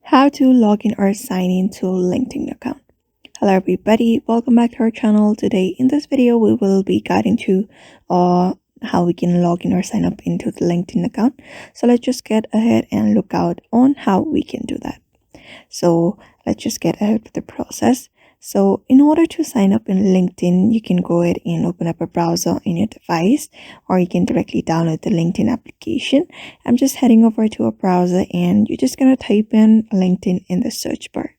How to log in or sign in to LinkedIn account. Hello everybody, welcome back to our channel. Today in this video we will be guiding to how we can log in or sign up into the LinkedIn account. So let's just get ahead and look out on how we can do that. So let's just get ahead with the process. So in order to sign up in LinkedIn, you can go ahead and open up a browser in your device, or you can directly download the LinkedIn application. I'm just heading over to a browser and you're just going to type in LinkedIn in the search bar.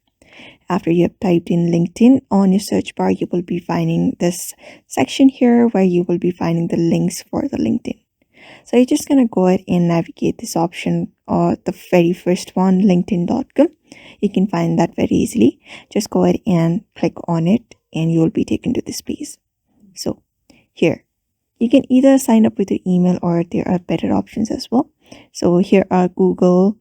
After you have typed in LinkedIn on your search bar, you will be finding this section here where you will be finding the links for the LinkedIn. So you're just going to go ahead and navigate this option, or the very first one, linkedin.com. You can find that very easily. Just go ahead and click on it and you will be taken to this page. So here, you can either sign up with your email or there are better options as well. So here are Google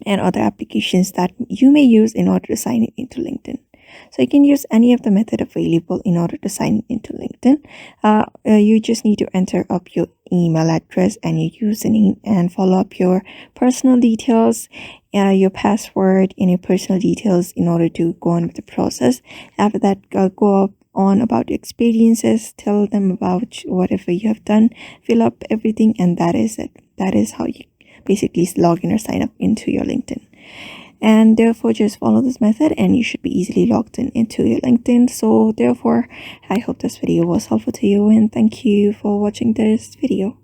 and other applications that you may use in order to sign in into LinkedIn. So you can use any of the method available in order to sign into LinkedIn. You just need to enter up your email address and your username and follow up your personal details, your password and your personal details in order to go on with the process. After that, go up on about your experiences, tell them about whatever you have done, fill up everything, and that is it. That is how you basically log in or sign up into your LinkedIn. And therefore just follow this method and you should be easily logged in into your LinkedIn. So therefore I hope this video was helpful to you, and thank you for watching this video.